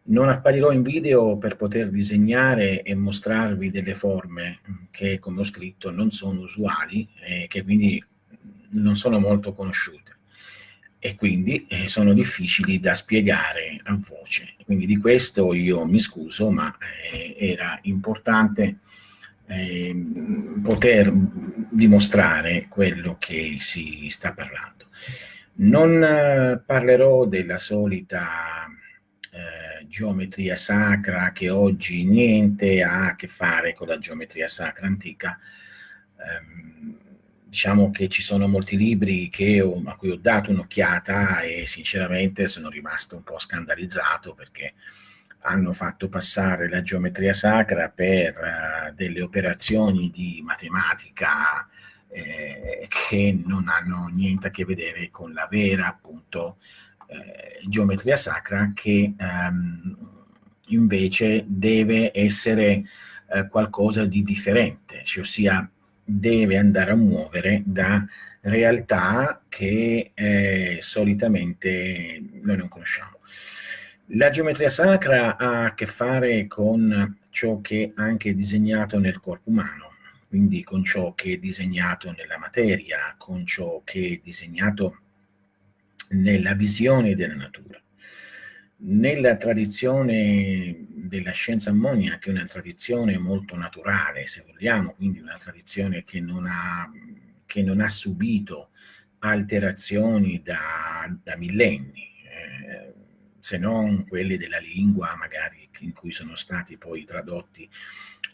Non apparirò in video per poter disegnare e mostrarvi delle forme che, come ho scritto, non sono usuali e che quindi non sono molto conosciute e quindi sono difficili da spiegare a voce. Quindi di questo io mi scuso, ma era importante poter dimostrare quello che si sta parlando. Non parlerò della solita geometria sacra che oggi niente ha a che fare con la geometria sacra antica. Diciamo che ci sono molti libri a cui ho dato un'occhiata e sinceramente sono rimasto un po' scandalizzato perché hanno fatto passare la geometria sacra per delle operazioni di matematica che non hanno niente a che vedere con la vera, appunto, geometria sacra che invece deve essere qualcosa di differente, cioè ossia deve andare a muovere da realtà che solitamente noi non conosciamo. La geometria sacra ha a che fare con ciò che è anche disegnato nel corpo umano, quindi con ciò che è disegnato nella materia, con ciò che è disegnato nella visione della natura. Nella tradizione della scienza ammonia, che è una tradizione molto naturale, se vogliamo, quindi una tradizione che non ha subito alterazioni da millenni, se non quelle della lingua, magari in cui sono stati poi tradotti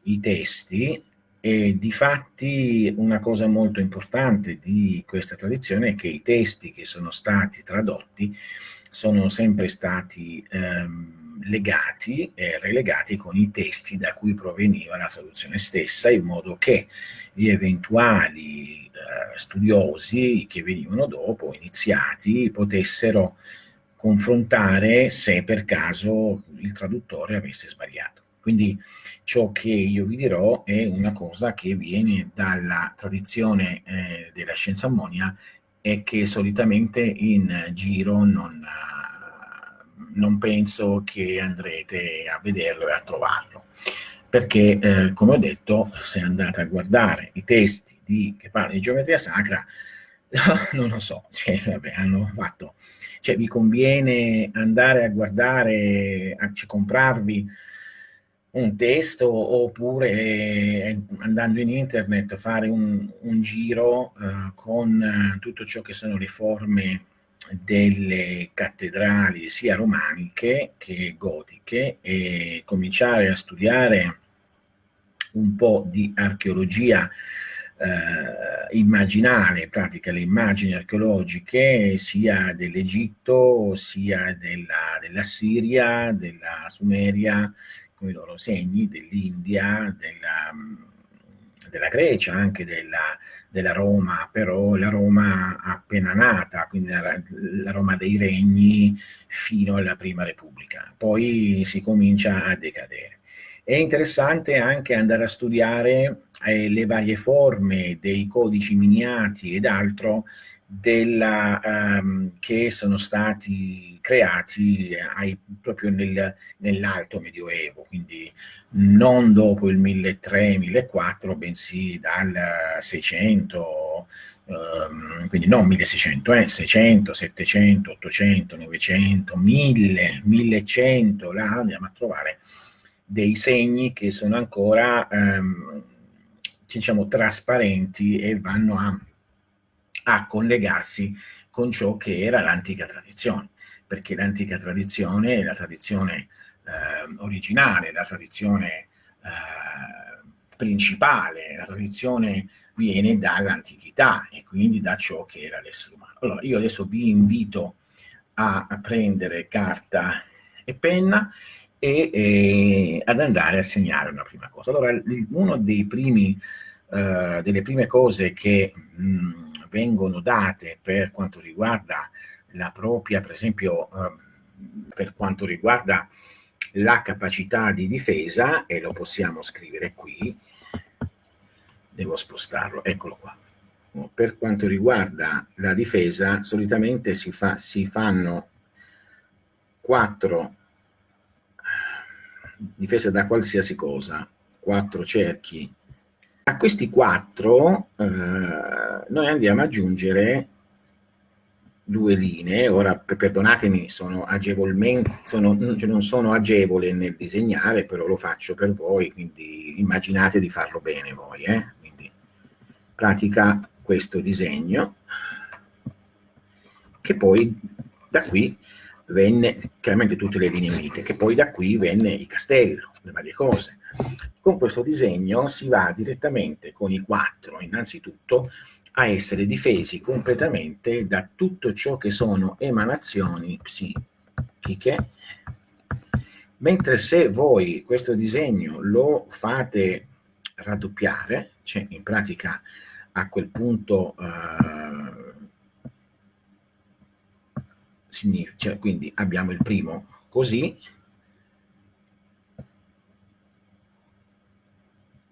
i testi. E difatti una cosa molto importante di questa tradizione è che i testi che sono stati tradotti sono sempre stati legati e relegati con i testi da cui proveniva la traduzione stessa, in modo che gli eventuali studiosi che venivano dopo, iniziati, potessero confrontare se per caso il traduttore avesse sbagliato. Quindi ciò che io vi dirò è una cosa che viene dalla tradizione della scienza ammonia e che solitamente in giro non penso che andrete a vederlo e a trovarlo. Perché, come ho detto, se andate a guardare i testi che parlano di geometria sacra, non lo so, cioè, vabbè, hanno fatto, cioè, vi conviene andare a guardare, comprarvi un testo oppure andando in internet fare un giro con tutto ciò che sono le forme delle cattedrali sia romaniche che gotiche e cominciare a studiare un po' di archeologia immaginale, in pratica le immagini archeologiche sia dell'Egitto sia della Siria, della Sumeria, con i loro segni, dell'India, della Grecia, anche della Roma, però la Roma appena nata, quindi la Roma dei regni fino alla Prima Repubblica. Poi si comincia a decadere. È interessante anche andare a studiare le varie forme dei codici miniati ed altro che sono stati creati proprio nell'alto medioevo, quindi non dopo il 1300-1400, bensì dal 600, quindi non 1600, 600, 700, 800, 900, 1000, 1100, là andiamo a trovare dei segni che sono ancora diciamo trasparenti e vanno a collegarsi con ciò che era l'antica tradizione, perché l'antica tradizione è la tradizione originale, la tradizione principale, la tradizione viene dall'antichità e quindi da ciò che era l'essere umano. Allora, io adesso vi invito a prendere carta e penna e ad andare a segnare una prima cosa. Allora, uno delle prime cose che vengono date per quanto riguarda la propria, per esempio, per quanto riguarda la capacità di difesa, e lo possiamo scrivere qui, devo spostarlo, eccolo qua. Per quanto riguarda la difesa, solitamente si fanno 4 difesa da qualsiasi cosa, 4 cerchi. A questi 4 noi andiamo ad aggiungere 2 linee. Ora, perdonatemi, sono agevolmente, non sono agevole nel disegnare, però lo faccio per voi, quindi immaginate di farlo bene voi. Quindi pratica questo disegno, che poi da qui venne, chiaramente tutte le linee unite, che poi da qui venne il castello, le varie cose. Con questo disegno si va direttamente con i 4, innanzitutto, a essere difesi completamente da tutto ciò che sono emanazioni psichiche, mentre se voi questo disegno lo fate raddoppiare, cioè in pratica a quel punto cioè, quindi abbiamo il primo così,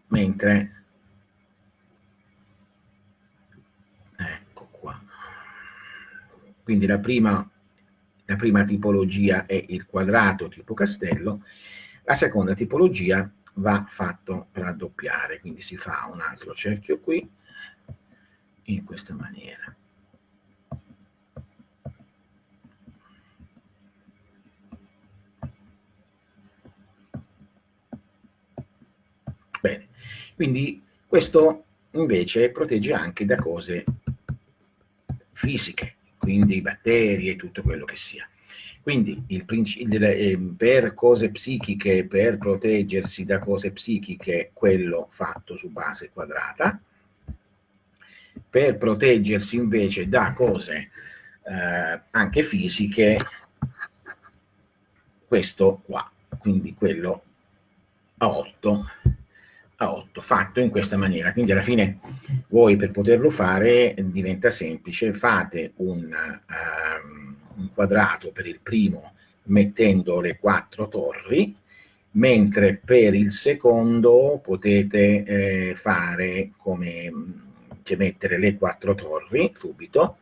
mentre ecco qua, quindi la prima tipologia è il quadrato tipo castello, la seconda tipologia va fatto raddoppiare, quindi si fa un altro cerchio qui in questa maniera. Bene, quindi questo invece protegge anche da cose fisiche, quindi batteri e tutto quello che sia. Quindi per cose psichiche, per proteggersi da cose psichiche, quello fatto su base quadrata. Per proteggersi invece da cose anche fisiche, questo qua, quindi quello a 8, fatto in questa maniera. Quindi alla fine voi, per poterlo fare, diventa semplice: fate un quadrato per il primo mettendo le 4 torri, mentre per il secondo potete fare come che mettere le 4 torri subito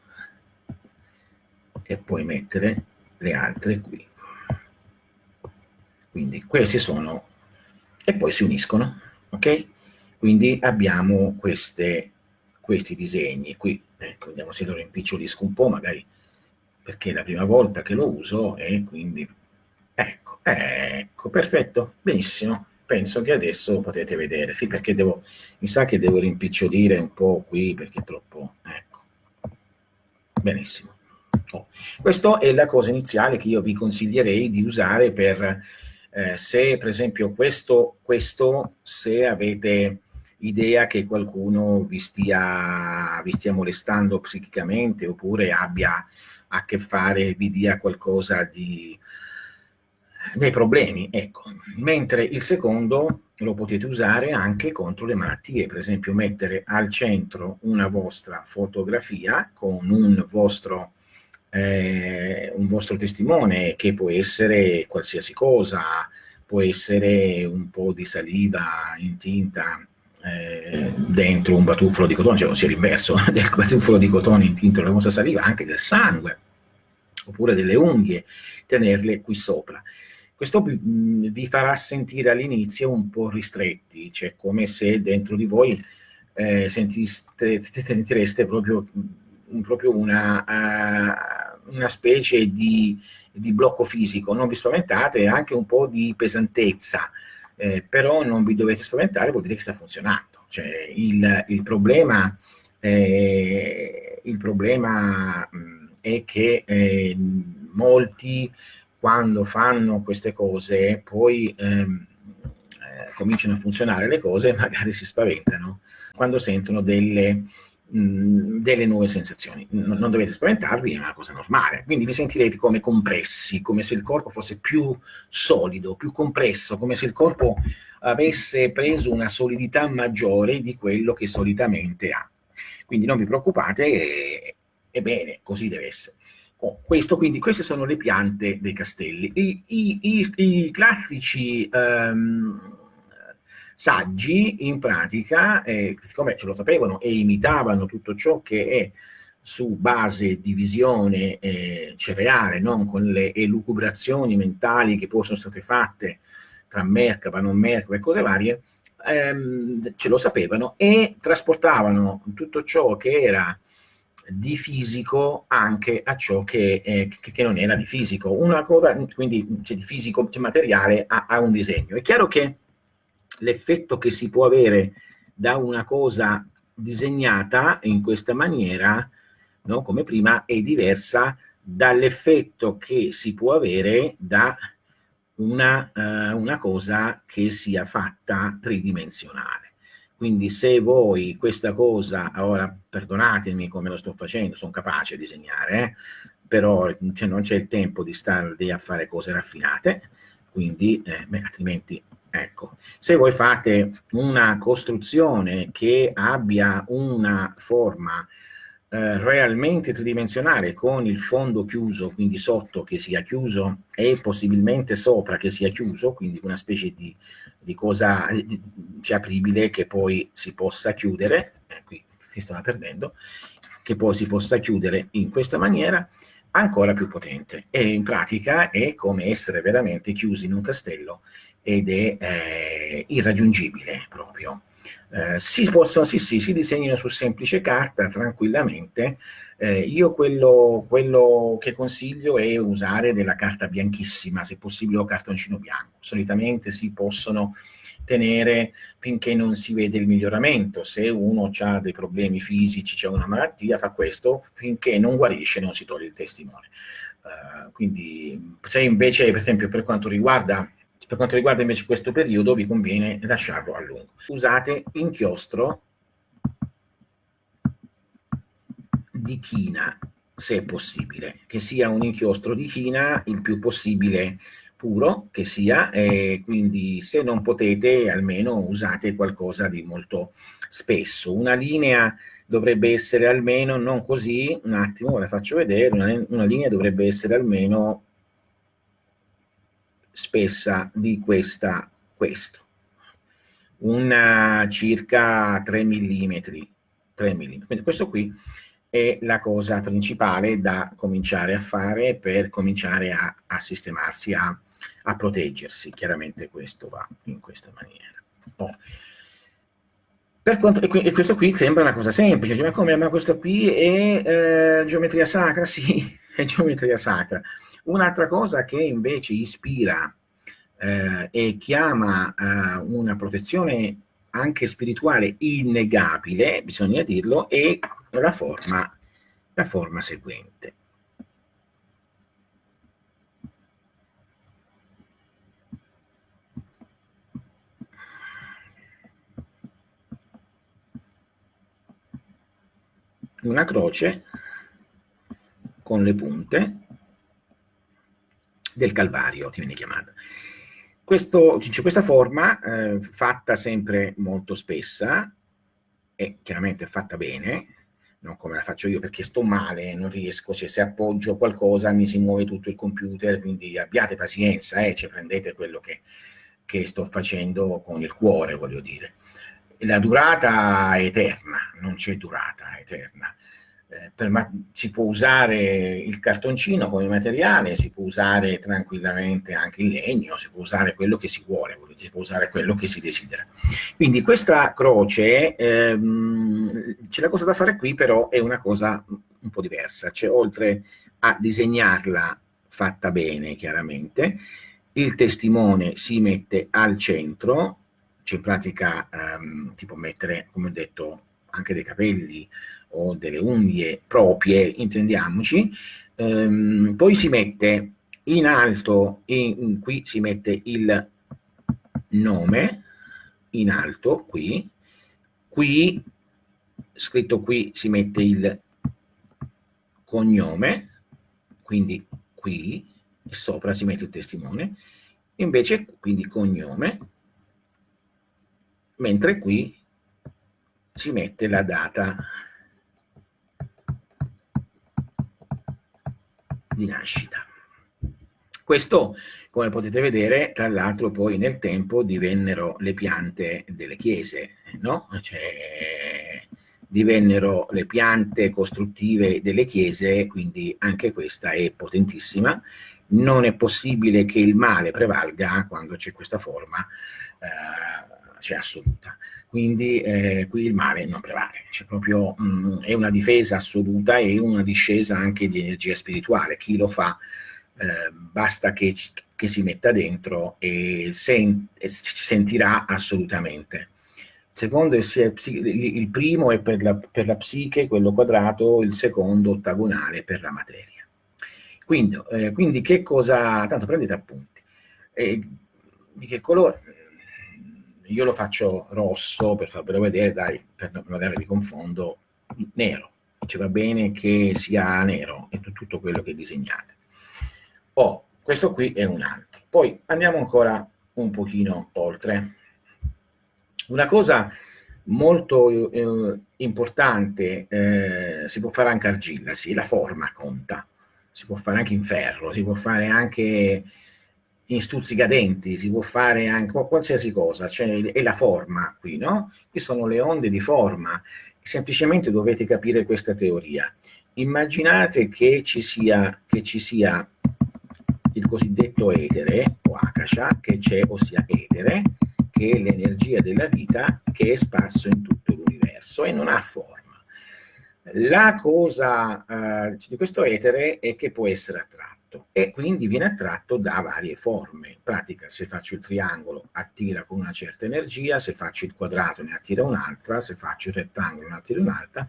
e poi mettere le altre qui. Quindi questi sono, e poi si uniscono, ok? Quindi abbiamo questi disegni qui. Ecco, vediamo se lo rimpicciolisco un po', magari perché è la prima volta che lo uso, e quindi ecco, perfetto, benissimo. Penso che adesso potete vedere, sì, perché mi sa che devo rimpicciolire un po' qui perché è troppo, ecco, benissimo. Questa è la cosa iniziale che io vi consiglierei di usare per se per esempio questo, se avete idea che qualcuno vi stia molestando psichicamente, oppure abbia a che fare, vi dia qualcosa dei problemi, ecco. Mentre il secondo lo potete usare anche contro le malattie, per esempio mettere al centro una vostra fotografia con un vostro testimone, che può essere qualsiasi cosa, può essere un po' di saliva intinta dentro un batuffolo di cotone, cioè ossia l'inverso del batuffolo di cotone intinto nella vostra saliva, anche del sangue, oppure delle unghie, tenerle qui sopra. Questo vi farà sentire all'inizio un po' ristretti, cioè come se dentro di voi sentireste proprio una specie di blocco fisico. Non vi spaventate, anche un po' di pesantezza, però non vi dovete spaventare, vuol dire che sta funzionando. Cioè, il problema è che molti, quando fanno queste cose, poi cominciano a funzionare le cose, magari si spaventano quando sentono delle nuove sensazioni. Non dovete spaventarvi, è una cosa normale. Quindi vi sentirete come compressi, come se il corpo fosse più solido, più compresso, come se il corpo avesse preso una solidità maggiore di quello che solitamente ha. Quindi non vi preoccupate, è bene, così deve essere. Quindi queste sono le piante dei castelli. I classici saggi, in pratica, siccome ce lo sapevano e imitavano tutto ciò che è su base di visione cereale, non con le elucubrazioni mentali che poi sono state fatte tra Merkaba, non Merkaba e cose varie, ce lo sapevano e trasportavano tutto ciò che era di fisico anche a ciò che non era di fisico. Una cosa, quindi di fisico, materiale a un disegno. È chiaro che l'effetto che si può avere da una cosa disegnata in questa maniera, no, come prima, è diversa dall'effetto che si può avere da una cosa che sia fatta tridimensionale. Quindi se voi questa cosa, ora perdonatemi come lo sto facendo, sono capace di disegnare, però non c'è il tempo di stare lì a fare cose raffinate, quindi altrimenti, ecco, se voi fate una costruzione che abbia una forma realmente tridimensionale con il fondo chiuso, quindi sotto che sia chiuso e possibilmente sopra che sia chiuso, quindi una specie di cosa apribile che poi si possa chiudere, qui si stava perdendo, che poi si possa chiudere in questa maniera, ancora più potente. E in pratica è come essere veramente chiusi in un castello ed è irraggiungibile proprio. Si possono, si disegnano su semplice carta tranquillamente. Io quello che consiglio è usare della carta bianchissima, se possibile o cartoncino bianco. Solitamente si possono tenere finché non si vede il miglioramento. Se uno ha dei problemi fisici, c'è una malattia, fa questo, finché non guarisce non si toglie il testimone. Quindi se invece, per esempio, per quanto riguarda invece questo periodo, vi conviene lasciarlo a lungo. Usate inchiostro di china, se è possibile, che sia un inchiostro di china il più possibile puro che sia, quindi se non potete almeno usate qualcosa di molto spesso. Una linea dovrebbe essere almeno, non così, un attimo, ve la faccio vedere, una linea dovrebbe essere almeno spessa di questo, una circa 3 mm, 3 mm. Quindi questo qui è la cosa principale da cominciare a fare per cominciare a sistemarsi, a proteggersi. Chiaramente questo va in questa maniera. E questo qui sembra una cosa semplice, ma come? Ma questo qui è geometria sacra? Sì, è geometria sacra. Un'altra cosa che invece ispira e chiama una protezione anche spirituale innegabile, bisogna dirlo, è la forma seguente. Una croce con le punte del Calvario, ti viene chiamata. Questa forma, fatta sempre molto spessa, e chiaramente fatta bene, non come la faccio io perché sto male, non riesco, se appoggio qualcosa mi si muove tutto il computer, quindi abbiate pazienza, prendete quello che sto facendo con il cuore, voglio dire. La durata è eterna, non c'è durata eterna. Si può usare il cartoncino come materiale, si può usare tranquillamente anche il legno, si può usare quello che si vuole, si può usare quello che si desidera. Quindi questa croce, c'è la cosa da fare qui, però è una cosa un po' diversa, cioè oltre a disegnarla fatta bene chiaramente, il testimone si mette al centro, cioè in pratica si può mettere, come ho detto, anche dei capelli o delle unghie proprie, intendiamoci, poi si mette in alto, qui si mette il nome, in alto, qui, scritto qui si mette il cognome, quindi qui, e sopra si mette il testimone, invece quindi cognome, mentre qui si mette la data di nascita. Questo, come potete vedere, tra l'altro poi nel tempo divennero le piante delle chiese, no? Cioè, divennero le piante costruttive delle chiese, quindi anche questa è potentissima non è possibile che il male prevalga quando c'è questa forma c'è assoluta. Quindi qui il male non prevale, c'è proprio, è una difesa assoluta e una discesa anche di energia spirituale. Chi lo fa basta che si metta dentro e si sentirà assolutamente. Secondo il primo è per la psiche, quello quadrato, il secondo ottagonale per la materia. Quindi che cosa, tanto prendete appunti, di che colore? Io lo faccio rosso per farvelo vedere, dai, magari vi confondo, nero, ci va bene che sia nero e tutto quello che disegnate. Questo qui è un altro. Poi andiamo ancora un pochino oltre. Una cosa molto importante, si può fare anche argilla, sì, la forma conta, si può fare anche in ferro, si può fare anche in stuzzicadenti, si può fare anche qualsiasi cosa, cioè è la forma qui, no? Qui sono le onde di forma, semplicemente dovete capire questa teoria. Immaginate che ci sia il cosiddetto etere, o akasha, che c'è, ossia etere, che è l'energia della vita che è sparso in tutto l'universo e non ha forma. La cosa di questo etere è che può essere attratto e quindi viene attratto da varie forme. In pratica, se faccio il triangolo attira con una certa energia, se faccio il quadrato ne attira un'altra, se faccio il rettangolo ne attira un'altra,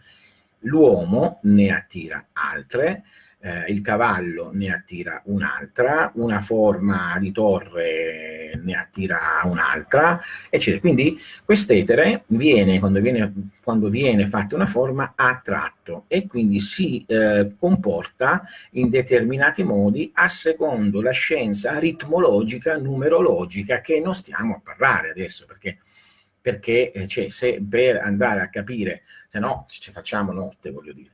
l'uomo ne attira altre, il cavallo ne attira un'altra, una forma di torre ne attira un'altra, eccetera. Quindi quest'etere viene, quando viene fatta una forma, attratto e quindi si comporta in determinati modi a secondo la scienza ritmologica, numerologica, che non stiamo a parlare adesso, perché cioè, se per andare a capire, se no ci facciamo notte, voglio dire,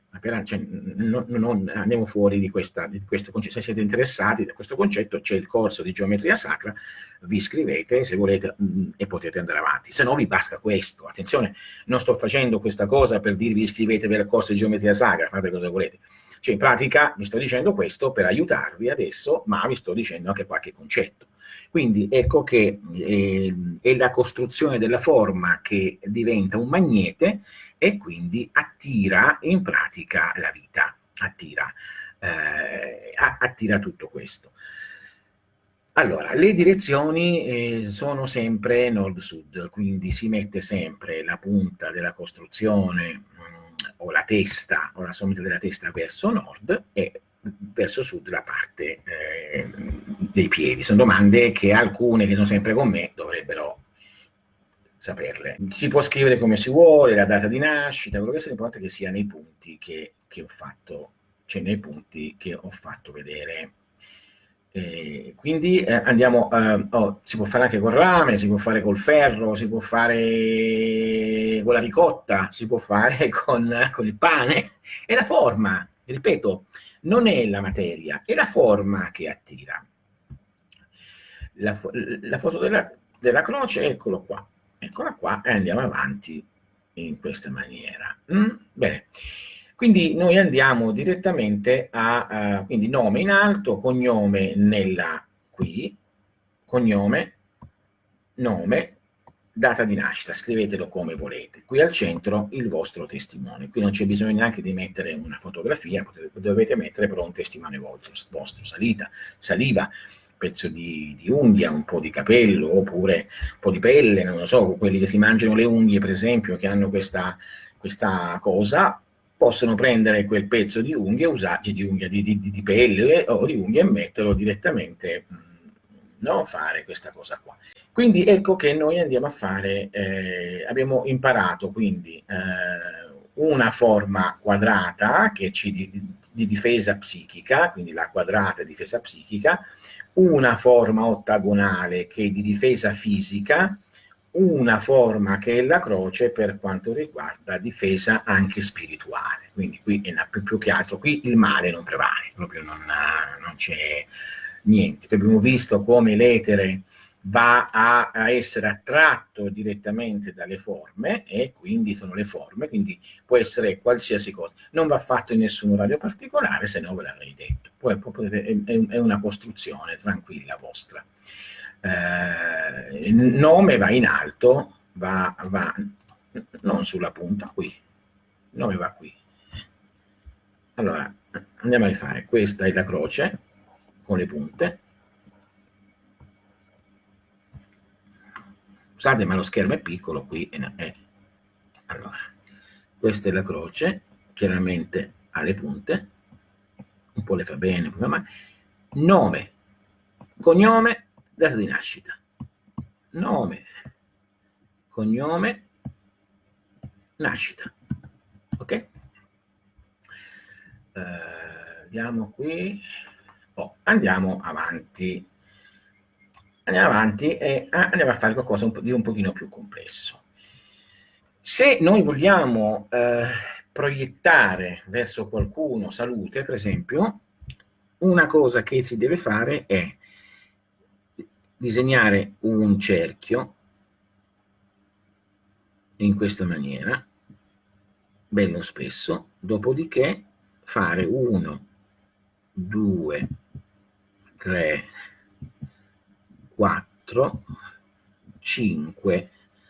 non andiamo fuori di questo concetto. Se siete interessati da questo concetto c'è il corso di geometria sacra, vi iscrivete se volete e potete andare avanti, se no vi basta questo. Attenzione, non sto facendo questa cosa per dirvi iscrivetevi al corso di geometria sacra, fate cosa volete. Cioè in pratica vi sto dicendo questo per aiutarvi adesso, ma vi sto dicendo anche qualche concetto. Quindi ecco che è la costruzione della forma che diventa un magnete e quindi attira in pratica la vita, attira tutto questo. Allora, le direzioni sono sempre nord-sud, quindi si mette sempre la punta della costruzione o la testa o la sommità della testa verso nord e verso sud la parte dei piedi. Sono domande che alcune che sono sempre con me dovrebbero saperle. Si può scrivere come si vuole, la data di nascita, quello che sia, l'importante è che sia nei punti che ho fatto, cioè nei punti che ho fatto vedere. Quindi andiamo, si può fare anche col rame, si può fare col ferro, si può fare con la ricotta, si può fare con il pane. È la forma, ripeto, non è la materia, è la forma che attira. La foto della croce, eccola qua, e andiamo avanti in questa maniera. Bene, quindi noi andiamo direttamente quindi nome in alto, cognome qui, cognome, nome, data di nascita, scrivetelo come volete. Qui al centro il vostro testimone. Qui non c'è bisogno neanche di mettere una fotografia, dovete mettere però un testimone vostro, saliva, pezzo di unghia, un po' di capello, oppure un po' di pelle, non lo so, quelli che si mangiano le unghie, per esempio, che hanno questa cosa, possono prendere quel pezzo di unghia, di pelle o di unghia e metterlo direttamente, fare questa cosa qua. Quindi ecco che noi andiamo a fare, abbiamo imparato quindi una forma quadrata che di difesa psichica, quindi la quadrata è difesa psichica, una forma ottagonale che è di difesa fisica, una forma che è la croce per quanto riguarda difesa anche spirituale. Quindi qui è più che altro, qui il male non prevale, proprio non c'è niente. Abbiamo visto come l'etere va a essere attratto direttamente dalle forme, e quindi sono le forme, quindi può essere qualsiasi cosa. Non va fatto in nessun orario particolare, se no ve l'avrei detto. Poi è una costruzione tranquilla vostra. Il nome va in alto, va non sulla punta, qui. Il nome va qui. Allora, andiamo a rifare. Questa è la croce con le punte. Scusate, ma lo schermo è piccolo qui. Allora, questa è la croce, chiaramente ha le punte, un po' le fa bene, un po' male. Nome, cognome, data di nascita. Nome, cognome, nascita. Ok? Andiamo qui. Andiamo avanti. Andiamo avanti e andiamo a fare qualcosa di un pochino più complesso. Se noi vogliamo proiettare verso qualcuno salute, per esempio, una cosa che si deve fare è disegnare un cerchio in questa maniera, bello spesso, dopodiché fare 1, 2, 3, 4, 5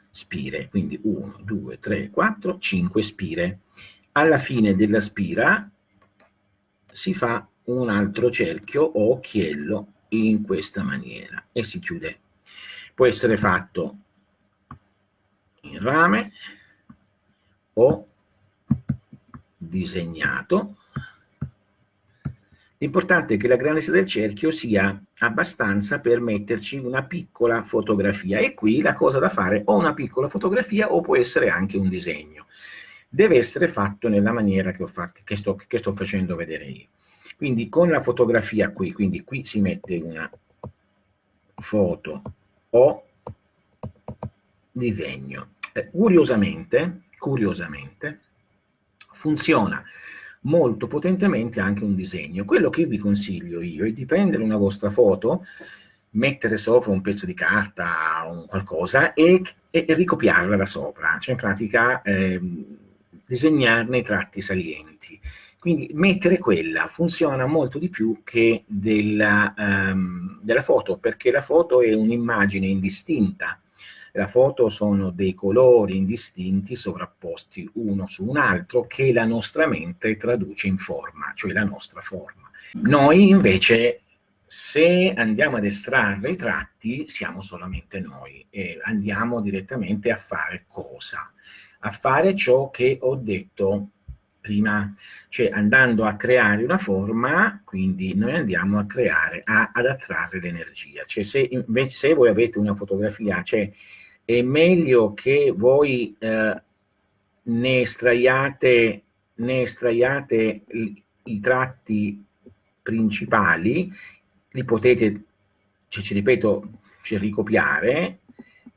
spire, quindi 1, 2, 3, 4, 5 spire. Alla fine della spira si fa un altro cerchio o occhiello in questa maniera e si chiude. Può essere fatto in rame o disegnato. L'importante è che la grandezza del cerchio sia abbastanza per metterci una piccola fotografia, e qui la cosa da fare o una piccola fotografia o può essere anche un disegno. Deve essere fatto nella maniera che sto facendo vedere io. Quindi con la fotografia qui, quindi qui si mette una foto o disegno. Curiosamente, funziona molto potentemente anche un disegno. Quello che vi consiglio io è di prendere una vostra foto, mettere sopra un pezzo di carta o qualcosa e ricopiarla da sopra, cioè in pratica disegnarne i tratti salienti. Quindi mettere quella funziona molto di più che della foto, perché la foto è un'immagine indistinta. La foto sono dei colori indistinti sovrapposti uno su un altro che la nostra mente traduce in forma, cioè la nostra forma. Noi invece, se andiamo ad estrarre i tratti, siamo solamente noi e andiamo direttamente a fare cosa? A fare ciò che ho detto prima, cioè andando a creare una forma, quindi noi andiamo a creare, ad attrarre l'energia. Cioè se voi avete una fotografia, cioè è meglio che voi ne estraiate i tratti principali, li potete, ci ripeto, ricopiare,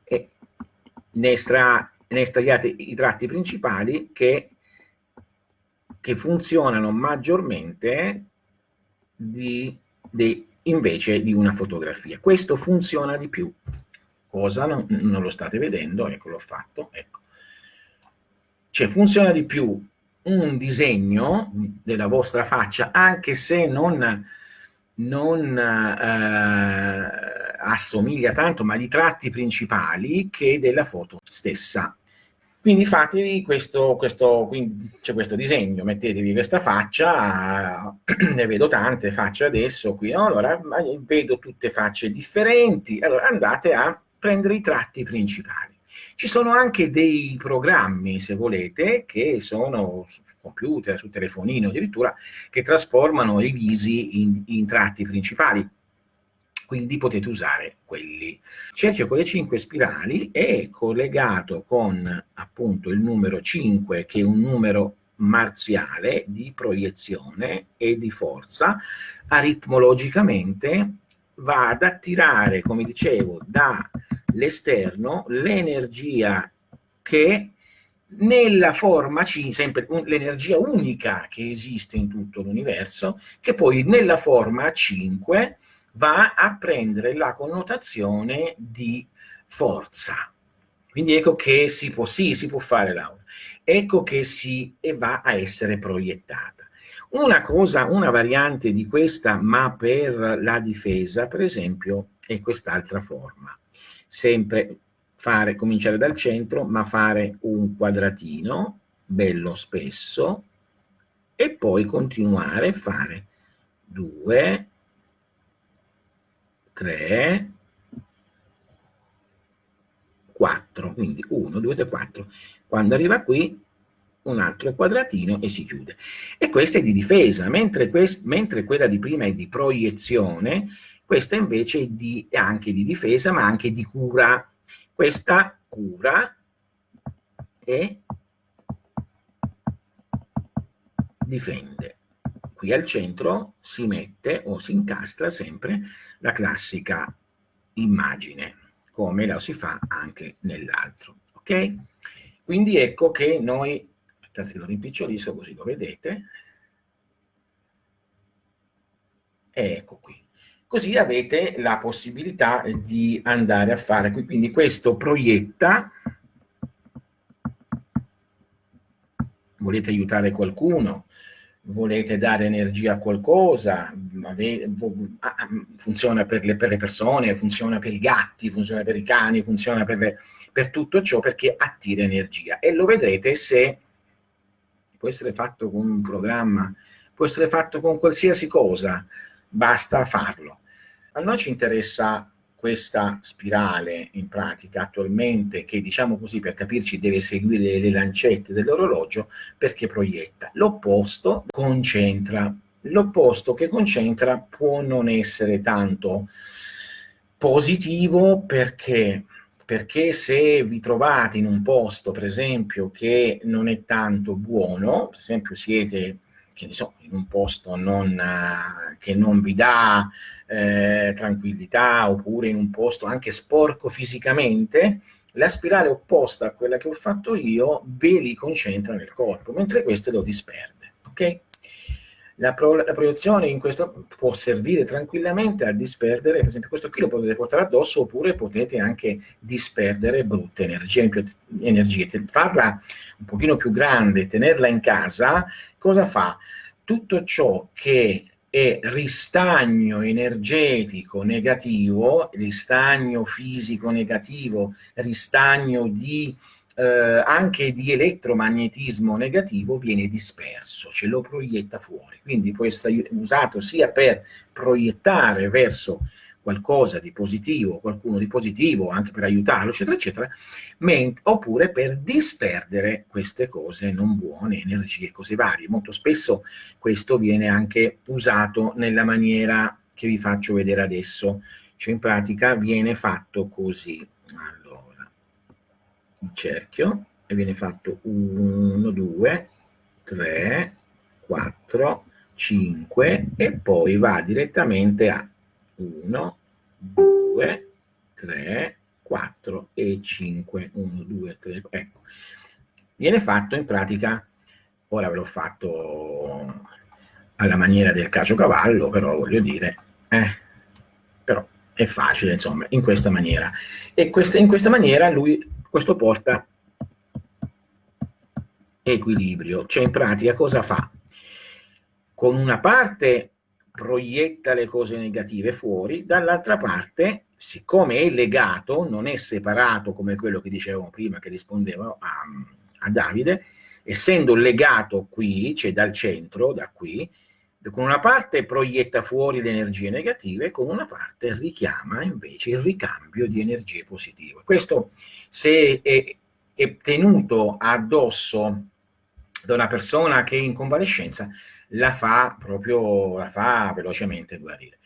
e ne estraiate i tratti principali che funzionano maggiormente invece di una fotografia. Questo funziona di più. Cosa? Non lo state vedendo, ecco, l'ho fatto, ecco. Cioè funziona di più un disegno della vostra faccia, anche se non assomiglia tanto, ma di tratti principali, che della foto stessa. Quindi fatevi questo disegno, mettetevi questa faccia, ne vedo tante facce adesso qui, no? Allora vedo tutte facce differenti, allora andate a prendere i tratti principali. Ci sono anche dei programmi, se volete, che sono su computer, su telefonino addirittura, che trasformano i visi in tratti principali. Quindi potete usare quelli. Il cerchio con le 5 spirali è collegato con appunto il numero 5, che è un numero marziale di proiezione e di forza. Aritmologicamente va ad attirare, come dicevo, dall'esterno l'energia che nella forma sempre l'energia unica che esiste in tutto l'universo, che poi nella forma 5 va a prendere la connotazione di forza. Quindi ecco che si può fare l'aura. Ecco che va a essere proiettata. Una variante di questa, ma per la difesa, per esempio, è quest'altra forma. Sempre cominciare dal centro, ma fare un quadratino, bello spesso, e poi continuare a fare 2, 3, 4, quindi 1, 2, 3, 4. Quando arriva qui, un altro quadratino e si chiude. E questa è di difesa, mentre quella di prima è di proiezione, questa invece è anche di difesa, ma anche di cura. Questa cura e difende. Qui al centro si mette o si incastra sempre la classica immagine, come la si fa anche nell'altro. Ok? Quindi ecco che noi, aspettate che lo rimpicciolisco così lo vedete, ecco qui. Così avete la possibilità di andare a fare, quindi questo proietta, volete aiutare qualcuno, volete dare energia a qualcosa, funziona per le persone, funziona per i gatti, funziona per i cani, funziona per tutto ciò, perché attira energia. E lo vedrete se può essere fatto con un programma, può essere fatto con qualsiasi cosa, basta farlo. A noi ci interessa questa spirale, in pratica, attualmente, che, diciamo così, per capirci, deve seguire le lancette dell'orologio, perché proietta. L'opposto concentra. L'opposto che concentra può non essere tanto positivo, perché se vi trovate in un posto, per esempio, che non è tanto buono, per esempio siete, che ne so, in un posto che non vi dà tranquillità, oppure in un posto anche sporco fisicamente, la spirale opposta a quella che ho fatto io ve li concentra nel corpo, mentre queste lo disperde. Ok? La proiezione in questo può servire tranquillamente a disperdere, per esempio questo qui lo potete portare addosso, oppure potete anche disperdere brutte energie. Farla un pochino più grande, tenerla in casa, cosa fa? Tutto ciò che è ristagno energetico negativo, ristagno fisico negativo, ristagno anche di elettromagnetismo negativo, viene disperso, ce lo proietta fuori. Quindi può essere usato sia per proiettare verso qualcosa di positivo, qualcuno di positivo, anche per aiutarlo, eccetera, eccetera, oppure per disperdere queste cose non buone, energie, cose varie. Molto spesso questo viene anche usato nella maniera che vi faccio vedere adesso, cioè in pratica viene fatto così. Allora, il cerchio, e viene fatto 1, 2, 3, 4, 5 e poi va direttamente a 1, 2, 3, 4 e 5. 1, 2, 3, ecco. Viene fatto in pratica, ora ve l'ho fatto alla maniera del caciocavallo, però voglio dire, però è facile, insomma, in questa maniera. E in questa maniera questo porta equilibrio, cioè in pratica cosa fa? Con una parte proietta le cose negative fuori, dall'altra parte, siccome è legato, non è separato come quello che dicevamo prima, che rispondeva a Davide, essendo legato qui, cioè dal centro, da qui, con una parte proietta fuori le energie negative, con una parte richiama invece il ricambio di energie positive. Questo, se è tenuto addosso da una persona che è in convalescenza, la fa velocemente guarire.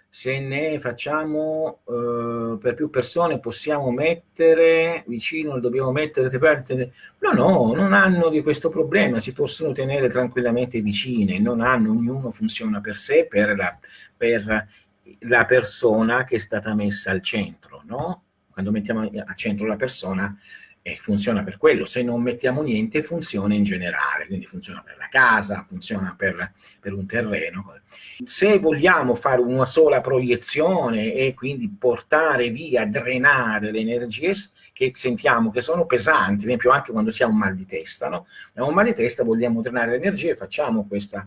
Se ne facciamo per più persone, possiamo mettere vicino, dobbiamo mettere no, non hanno di questo problema, si possono tenere tranquillamente vicine, ognuno funziona per sé, per la persona che è stata messa al centro, no? Quando mettiamo al centro la persona, e funziona per quello. Se non mettiamo niente funziona in generale, quindi funziona per la casa, funziona per un terreno. Se vogliamo fare una sola proiezione e quindi portare via, drenare le energie che sentiamo che sono pesanti, ad esempio anche quando si ha un mal di testa, no? Abbiamo un mal di testa, vogliamo drenare le energie, facciamo questa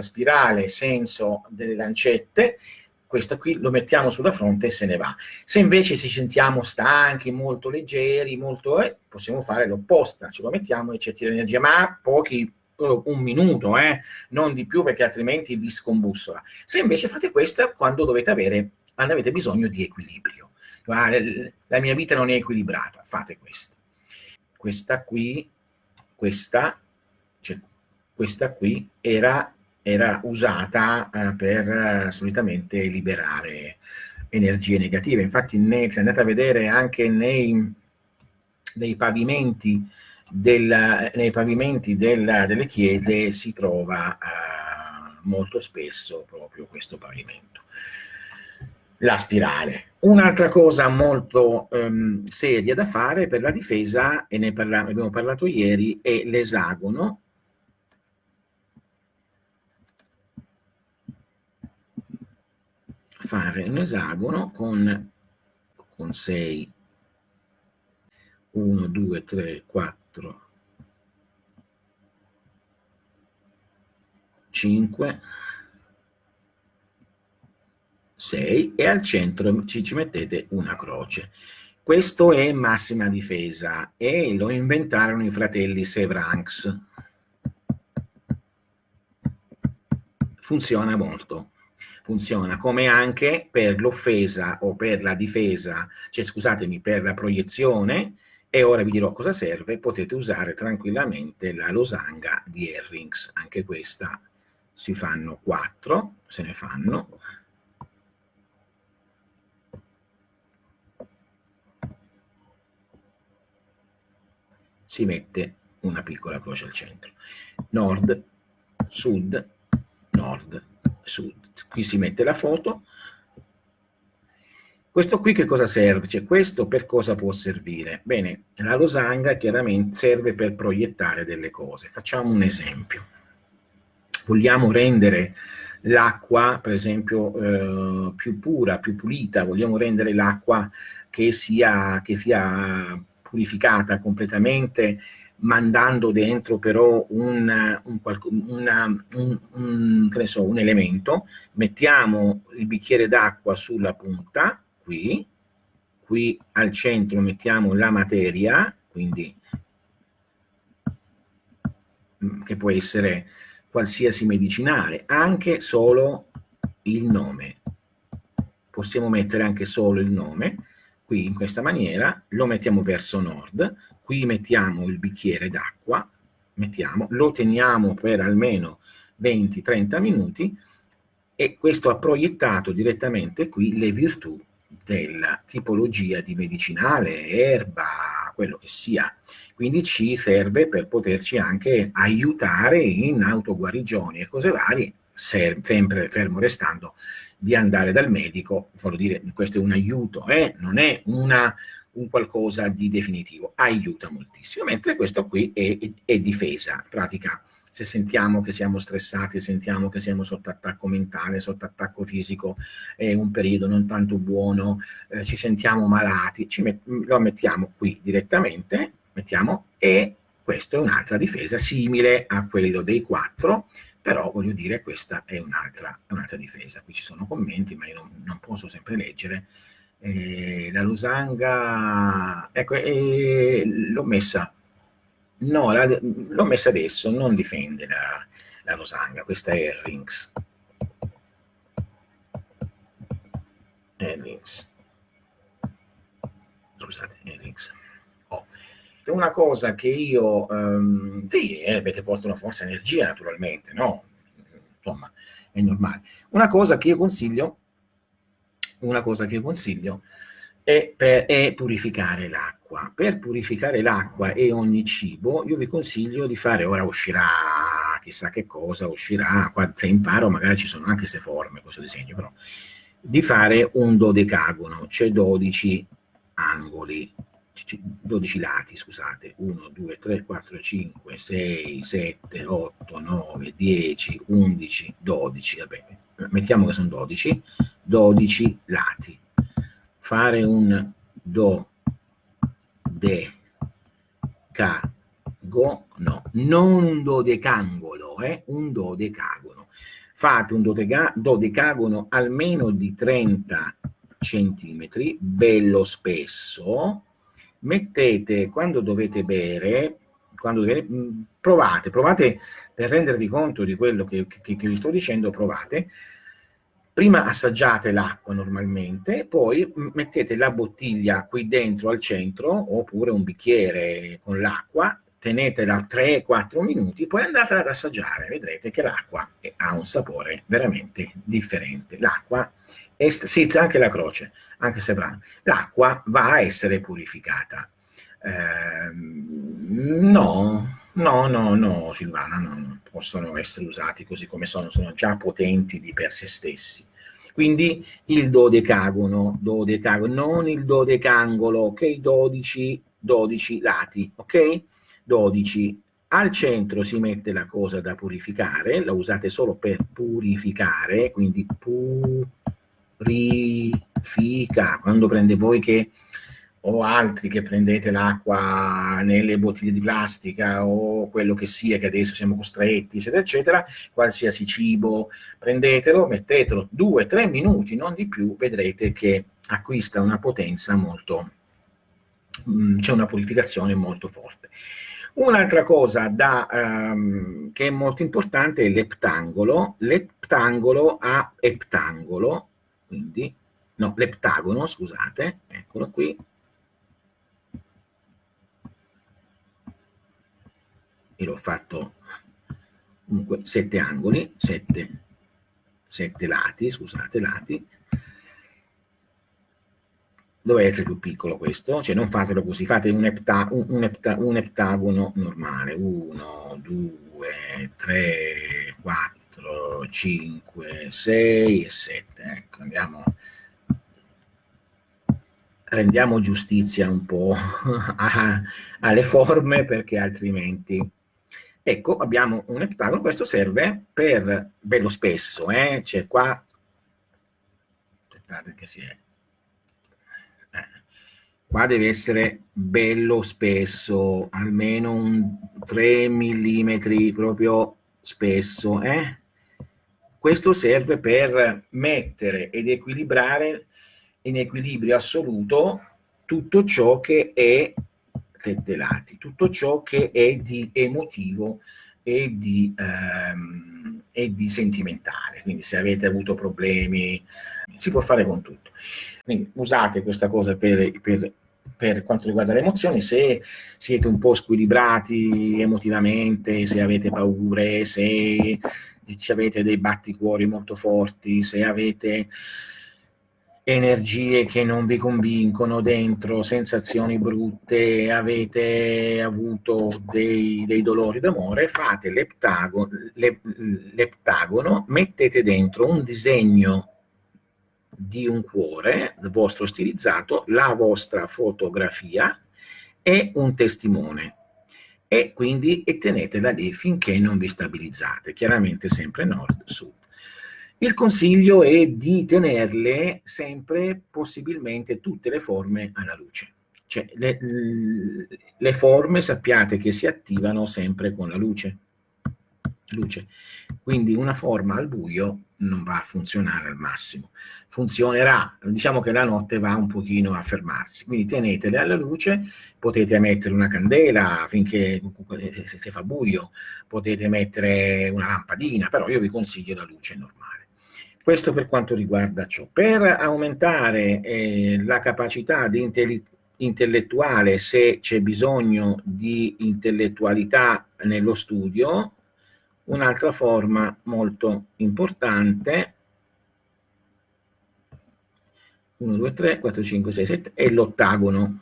spirale senso delle lancette, questa qui lo mettiamo sulla fronte e se ne va. Se invece ci sentiamo stanchi, molto leggeri, possiamo fare l'opposta, ce lo mettiamo e ci attira energia, ma pochi, un minuto, non di più, perché altrimenti vi scombussola. Se invece fate questa quando avete bisogno di equilibrio, la mia vita non è equilibrata, fate questa. Questa qui era usata per solitamente liberare energie negative. Infatti se andate a vedere anche nei pavimenti delle chiese si trova molto spesso proprio questo pavimento. La spirale. Un'altra cosa molto seria da fare per la difesa, e ne abbiamo parlato ieri, è l'esagono. Fare un esagono con 6, 1, 2, 3, 4, 5, 6 e al centro ci mettete una croce. Questo è massima difesa e lo inventarono i fratelli Sevranx. Funziona molto. Funziona come anche per l'offesa o per la difesa, per la proiezione, e ora vi dirò cosa serve. Potete usare tranquillamente la losanga di Herrings, anche questa si fanno 4, se ne fanno. Si mette una piccola croce al centro. Nord, sud, nord, sud. Qui si mette la foto. Questo qui che cosa serve? Cioè, questo per cosa può servire? Bene, la losanga chiaramente serve per proiettare delle cose. Facciamo un esempio. Vogliamo rendere l'acqua, per esempio, più pura, più pulita, vogliamo rendere l'acqua che sia purificata completamente, mandando dentro però un elemento. Mettiamo il bicchiere d'acqua sulla punta, qui al centro mettiamo la materia, quindi che può essere qualsiasi medicinale, anche solo il nome. Possiamo mettere anche solo il nome, qui in questa maniera, lo mettiamo verso nord, qui mettiamo il bicchiere d'acqua, lo teniamo per almeno 20-30 minuti e questo ha proiettato direttamente qui le virtù della tipologia di medicinale, erba, quello che sia. Quindi ci serve per poterci anche aiutare in autoguarigioni e cose varie, sempre fermo restando di andare dal medico. Voglio dire, questo è un aiuto, non è un qualcosa di definitivo, aiuta moltissimo, mentre questo qui è difesa, in pratica. Se sentiamo che siamo stressati, sentiamo che siamo sotto attacco mentale, sotto attacco fisico, è un periodo non tanto buono, ci sentiamo malati, lo mettiamo qui direttamente, e questa è un'altra difesa simile a quello dei 4, però voglio dire questa è un'altra difesa. Qui ci sono commenti, ma io non posso sempre leggere. La losanga, ecco, l'ho messa. No, l'ho messa adesso, non difende la losanga, questa è Herrings. Scusate, Herrings. È una cosa che io, perché portano forza e energia naturalmente, no? Insomma, è normale. Una cosa che io consiglio è purificare l'acqua. Per purificare l'acqua e ogni cibo, io vi consiglio di fare, ora uscirà chissà che cosa, se imparo magari ci sono anche queste forme, questo disegno, però, di fare un dodecagono, cioè 12 angoli. 12 lati, scusate, 1, 2, 3, 4, 5, 6, 7, 8, 9, 10, 11, 12, vabbè, mettiamo che sono 12, 12 lati. Fare un dodecagono, non un dodecangolo, un dodecagono. Fate un dodecagono almeno di 30 centimetri, bello spesso. Mettete, quando dovete bere, provate per rendervi conto di quello che vi sto dicendo, provate. Prima assaggiate l'acqua normalmente, poi mettete la bottiglia qui dentro al centro, oppure un bicchiere con l'acqua, tenetela 3-4 minuti, poi andate ad assaggiare, vedrete che l'acqua ha un sapore veramente differente. L'acqua, sì, c'è anche la croce, anche se l'acqua va a essere purificata. No, Silvana, no, possono essere usati così come sono già potenti di per sé stessi. Quindi il dodecagono, non il dodecangolo, ok? 12 lati, ok? 12. Al centro si mette la cosa da purificare, la usate solo per purificare, quindi purifica. Quando prende voi che o altri che prendete l'acqua nelle bottiglie di plastica o quello che sia, che adesso siamo costretti, eccetera, eccetera, qualsiasi cibo, prendetelo, mettetelo 2-3 minuti, non di più, vedrete che acquista una potenza molto, c'è una purificazione molto forte. Un'altra cosa che è molto importante è l'eptangolo. L'eptangolo ha eptangolo, quindi, no, l'eptagono, scusate, eccolo qui. E l'ho fatto comunque 7 angoli, 7 lati, scusate, lati. Doveva essere più piccolo questo, cioè non fatelo così, fate un eptagono normale, 1, 2, 3, 4, 5, 6 e 7, ecco, rendiamo giustizia un po' alle forme, perché altrimenti... Ecco, abbiamo un eptagono, questo serve per, bello spesso, cioè qua, aspettate che si è... qua deve essere bello spesso, almeno un 3 mm, proprio spesso, Questo serve per mettere ed equilibrare in equilibrio assoluto tutto ciò che è tettelati, tutto ciò che è di emotivo e di sentimentale. Quindi se avete avuto problemi, si può fare con tutto. Quindi usate questa cosa per quanto riguarda le emozioni. Se siete un po' squilibrati emotivamente, se avete paure, se avete dei batticuori molto forti, se avete energie che non vi convincono dentro, sensazioni brutte, avete avuto dei dolori d'amore, fate l'eptagono, mettete dentro un disegno di un cuore, il vostro stilizzato, la vostra fotografia e un testimone. E quindi tenetela lì finché non vi stabilizzate, chiaramente sempre nord-sud. Il consiglio è di tenerle sempre, possibilmente, tutte le forme alla luce. Cioè, le forme sappiate che si attivano sempre con la luce. Quindi una forma al buio non va a funzionare al massimo. Funzionerà, diciamo che la notte va un pochino a fermarsi, quindi tenetele alla luce, potete mettere una candela finché se fa buio, potete mettere una lampadina, però io vi consiglio la luce normale. Questo per quanto riguarda ciò. Per aumentare la capacità di intellettuale, se c'è bisogno di intellettualità nello studio, un'altra forma molto importante, 1, 2, 3, 4, 5, 6, 7, è l'ottagono.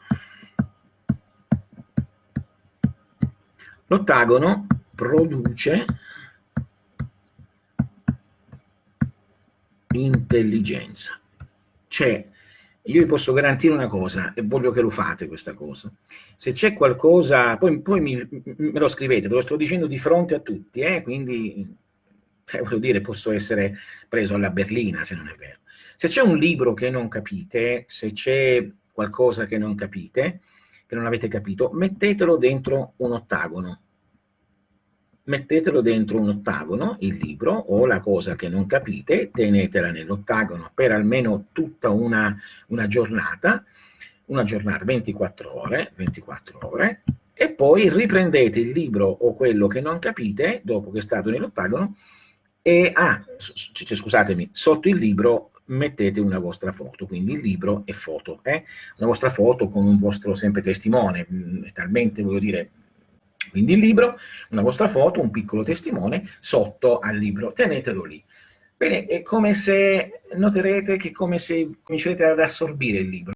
L'ottagono produce intelligenza, cioè Io vi posso garantire una cosa, e voglio che lo fate questa cosa. Se c'è qualcosa, poi me lo scrivete, ve lo sto dicendo di fronte a tutti, quindi voglio dire, posso essere preso alla berlina se non è vero. Se c'è un libro che non capite, se c'è qualcosa che non capite, che non avete capito, mettetelo dentro un ottagono. Mettetelo dentro un ottagono, il libro, o la cosa che non capite, tenetela nell'ottagono per almeno tutta una giornata, 24 ore, e poi riprendete il libro o quello che non capite, dopo che è stato nell'ottagono, e, scusatemi, sotto il libro mettete una vostra foto, quindi il libro e foto, una vostra foto con un vostro sempre testimone, talmente, voglio dire, quindi il libro, una vostra foto, un piccolo testimone sotto al libro, tenetelo lì. Bene, è come se noterete che come se comincerete ad assorbire il libro.